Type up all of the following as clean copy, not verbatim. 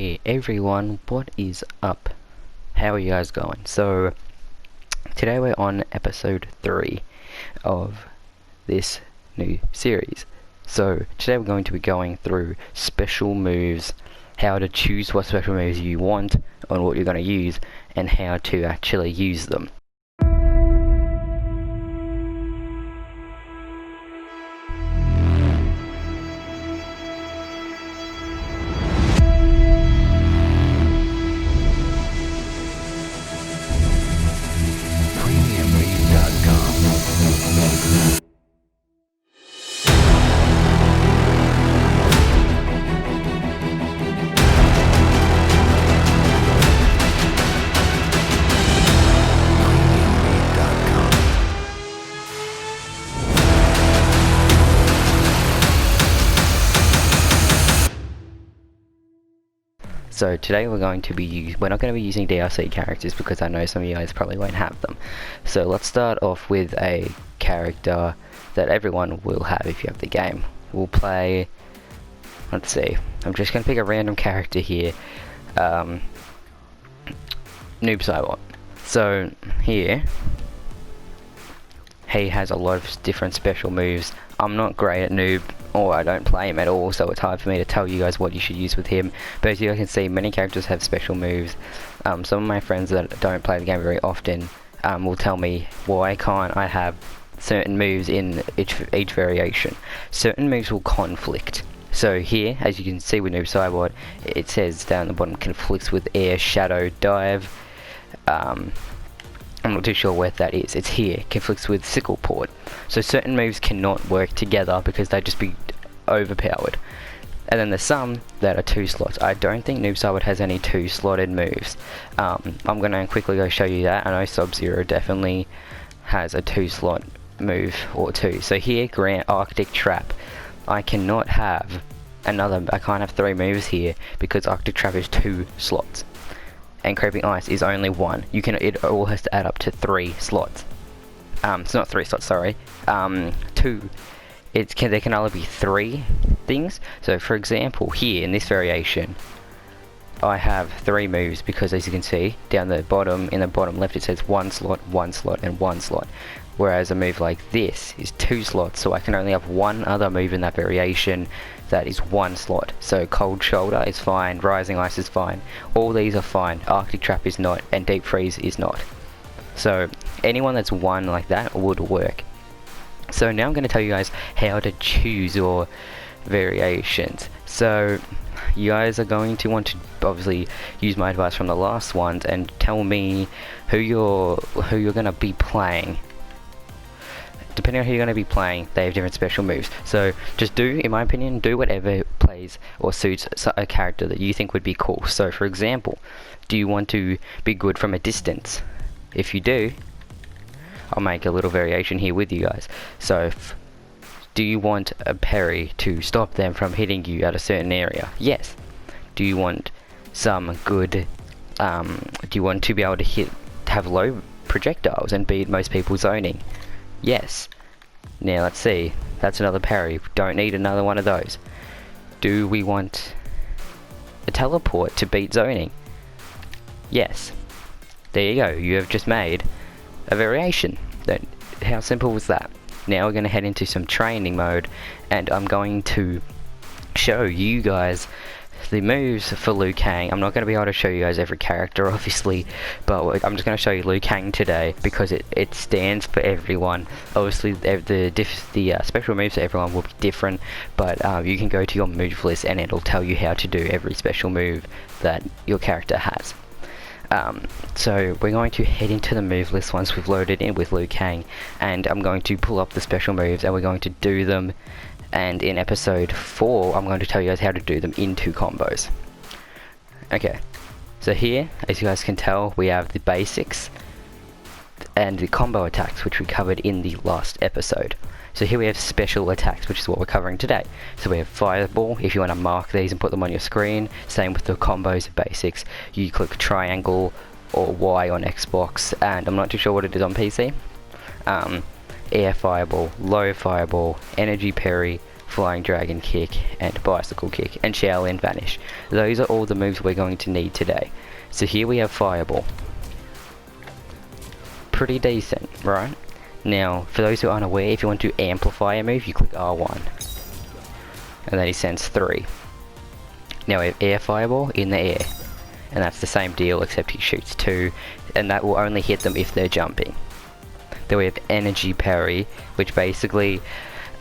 Hey everyone, what is up? How are you guys going? So today we're on episode 3 of this new series. So today we're going to be going through special moves, how to choose what special moves you want and what you're going to use, and how to actually use them. So today we're not going to be using DLC characters because I know some of you guys probably won't have them. So let's start off with a character that everyone will have if you have the game. We'll play, let's see, I'm just going to pick a random character here, Noob Cybot. So here, he has a lot of different special moves. I'm not great at Noob, or I don't play him at all, so it's hard for me to tell you guys what you should use with him. But as you can see, many characters have special moves. Some of my friends that don't play the game very often will tell me, why can't I have certain moves in each variation? Certain moves will conflict. So here, as you can see with Noob Cybot, it says down the bottom, conflicts with air, shadow, dive. I'm not too sure where that is. It's here. Conflicts with sickle port. So certain moves cannot work together because they'd just be overpowered. And then there's some that are 2 slots. I don't think Noob Cybot has any 2 slotted moves. I'm gonna quickly go show you that. I know Sub-Zero definitely has a 2 slot move or 2. So here, Grant Arctic Trap. I cannot have I can't have 3 moves here because Arctic Trap is 2 slots. And Creeping Ice is only 1. It all has to add up to 3 slots. It's not 3 slots, sorry. 2. There can only be 3 things. So for example, here in this variation, I have 3 moves because as you can see down the bottom, in the bottom left, it says 1 slot, 1 slot, and 1 slot. Whereas a move like this is 2 slots, so I can only have 1 other move in that variation that is 1 slot. So Cold Shoulder is fine, Rising Ice is fine, all these are fine, Arctic Trap is not, and Deep Freeze is not. So anyone that's 1 like that would work. So now I'm going to tell you guys how to choose your variations. So you guys are going to want to obviously use my advice from the last ones and tell me who you're going to be playing. Depending on who you're going to be playing, they have different special moves. So just in my opinion, do whatever plays or suits a character that you think would be cool. So for example, do you want to be good from a distance? If you do, I'll make a little variation here with you guys. So do you want a parry to stop them from hitting you at a certain area? Yes. Do you want some good, do you want to be able to have low projectiles and beat most people zoning? Yes. Now let's see. That's another parry. Don't need another one of those. Do we want a teleport to beat zoning? Yes. There you go. You have just made a variation. How simple was that? Now we're going to head into some training mode, and I'm going to show you guys the moves for Liu Kang. I'm not going to be able to show you guys every character obviously, but I'm just going to show you Liu Kang today because it stands for everyone. Obviously the special moves for everyone will be different, but you can go to your move list and it'll tell you how to do every special move that your character has. So we're going to head into the move list once we've loaded in with Liu Kang, and I'm going to pull up the special moves and we're going to do them. And in episode 4, I'm going to tell you guys how to do them in 2 combos. Okay, so here, as you guys can tell, we have the basics and the combo attacks, which we covered in the last episode. So here we have special attacks, which is what we're covering today. So we have Fireball, if you want to mark these and put them on your screen. Same with the combos and basics. You click triangle or Y on Xbox, and I'm not too sure what it is on PC. Air Fireball, Low Fireball, Energy Parry, flying dragon kick, and bicycle kick, and Shaolin vanish. Those are all the moves we're going to need today. So here we have fireball. Pretty decent, right? Now, for those who aren't aware, if you want to amplify a move, you click R1. And then he sends 3. Now we have air fireball in the air. And that's the same deal, except he shoots 2. And that will only hit them if they're jumping. Then we have energy parry, which basically,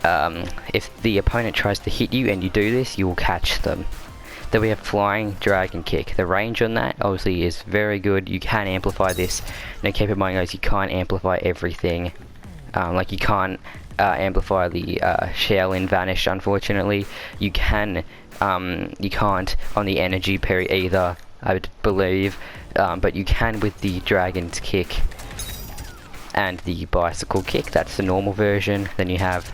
if the opponent tries to hit you and you do this, you will catch them. Then we have flying dragon kick. The range on that obviously is very good. You can amplify this. Now keep in mind guys, you can't amplify everything. Like you can't amplify the Shaolin vanish, unfortunately. You can't on the energy parry either, I would believe. But you can with the dragon's kick and the bicycle kick. That's the normal version. Then you have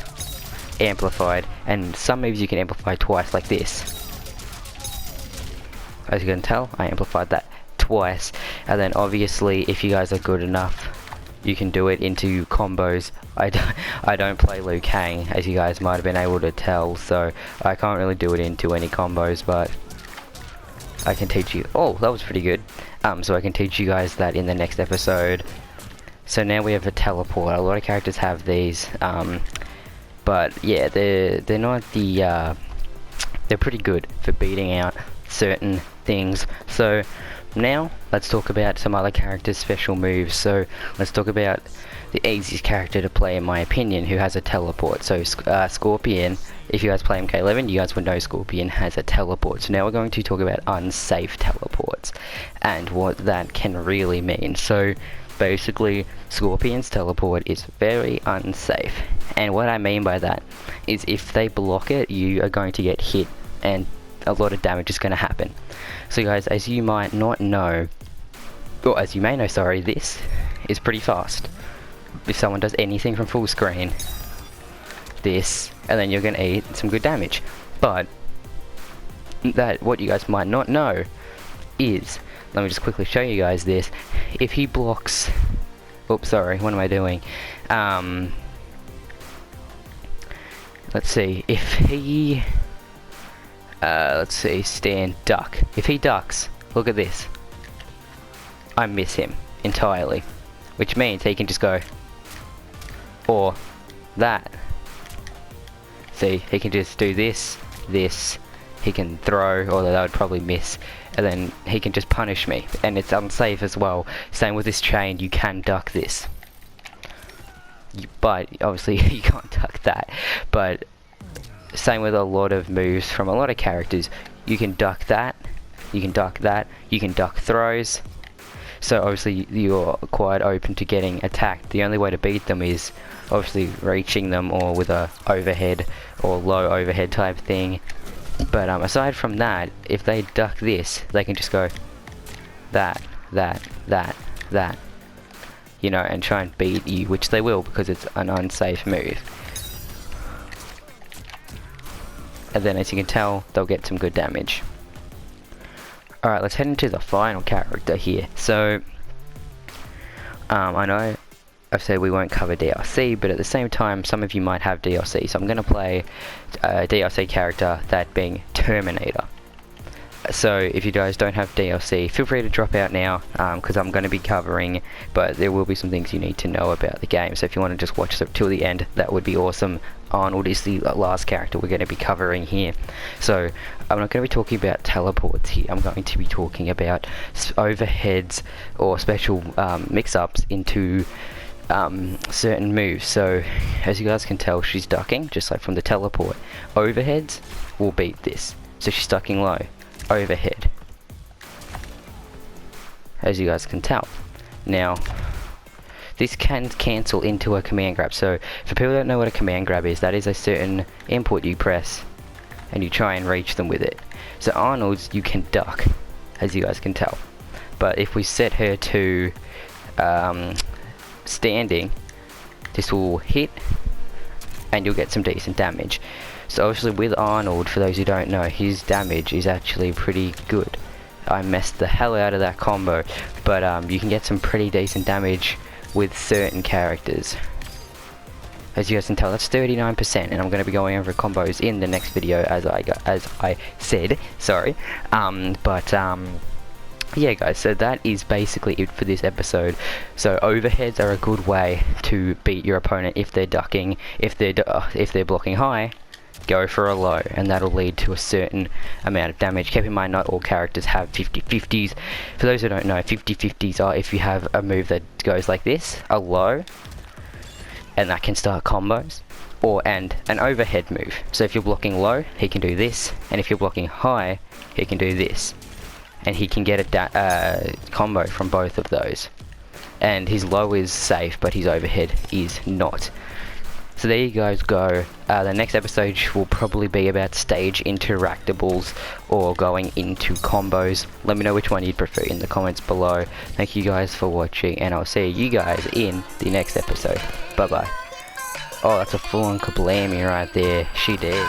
amplified, and some moves you can amplify twice, like this. As you can tell, I amplified that twice. And then obviously, if you guys are good enough, you can do it into combos. I don't play Liu Kang, as you guys might have been able to tell, so I can't really do it into any combos, but I can teach you. Oh, that was pretty good. So I can teach you guys that in the next episode. So now we have a teleport. A lot of characters have these, but yeah, they're not the they're pretty good for beating out certain things. So now let's talk about some other characters' special moves. So let's talk about the easiest character to play in my opinion, who has a teleport. So Scorpion. If you guys play MK11, you guys would know Scorpion has a teleport. So now we're going to talk about unsafe teleports and what that can really mean. So basically, Scorpion's teleport is very unsafe. And what I mean by that is if they block it, you are going to get hit and a lot of damage is going to happen. So guys, as you might not know, or as you may know, sorry, this is pretty fast. If someone does anything from full screen, this, and then you're going to eat some good damage. But that what you guys might not know is, let me just quickly show you guys this. If he blocks, oops, sorry, what am I doing? Let's see, if he let's see, stand, duck. If he ducks, look at this. I miss him entirely, which means he can just go, or that. See, he can just do this, this, he can throw, although that would probably miss, and then he can just punish me, and it's unsafe as well. Same with this chain, you can duck this. But, obviously, you can't duck that. But, same with a lot of moves from a lot of characters. You can duck that, you can duck that, you can duck throws. So, obviously, you're quite open to getting attacked. The only way to beat them is obviously reaching them, or with a overhead or low overhead type thing. But aside from that, if they duck this, they can just go that, you know, and try and beat you, which they will because it's an unsafe move. And then, as you can tell, they'll get some good damage. Alright, let's head into the final character here. So, I know I've said we won't cover DLC, but at the same time, some of you might have DLC. So I'm going to play a DLC character, that being Terminator. So if you guys don't have DLC, feel free to drop out now, because I'm going to be covering, but there will be some things you need to know about the game. So if you want to just watch till the end, that would be awesome. Arnold is the last character we're going to be covering here. So I'm not going to be talking about teleports here. I'm going to be talking about overheads or special mix-ups into certain moves. So as you guys can tell, she's ducking just like from the teleport. Overheads will beat this. So she's ducking low, overhead, as you guys can tell. Now this can cancel into a command grab. So for people that don't know what a command grab is, that is a certain input you press and you try and reach them with it. So Arnold's, you can duck, as you guys can tell. But if we set her to standing, this will hit and you'll get some decent damage. So obviously with Arnold, for those who don't know, his damage is actually pretty good. I messed the hell out of that combo, but you can get some pretty decent damage with certain characters. As you guys can tell, that's 39%, and I'm going to be going over combos in the next video, as I said. Sorry, yeah guys, so that is basically it for this episode. So overheads are a good way to beat your opponent if they're ducking. If they're blocking high, go for a low, and that'll lead to a certain amount of damage. Keep in mind, not all characters have 50-50s. For those who don't know, 50-50s are if you have a move that goes like this, a low, and that can start combos, and an overhead move. So if you're blocking low, he can do this, and if you're blocking high, he can do this, and he can get a combo from both of those. And his low is safe, but his overhead is not. So there you guys go. The next episode will probably be about stage interactables or going into combos. Let me know which one you'd prefer in the comments below. Thank you guys for watching, and I'll see you guys in the next episode. Bye bye. Oh, that's a full-on kablammy right there. She did.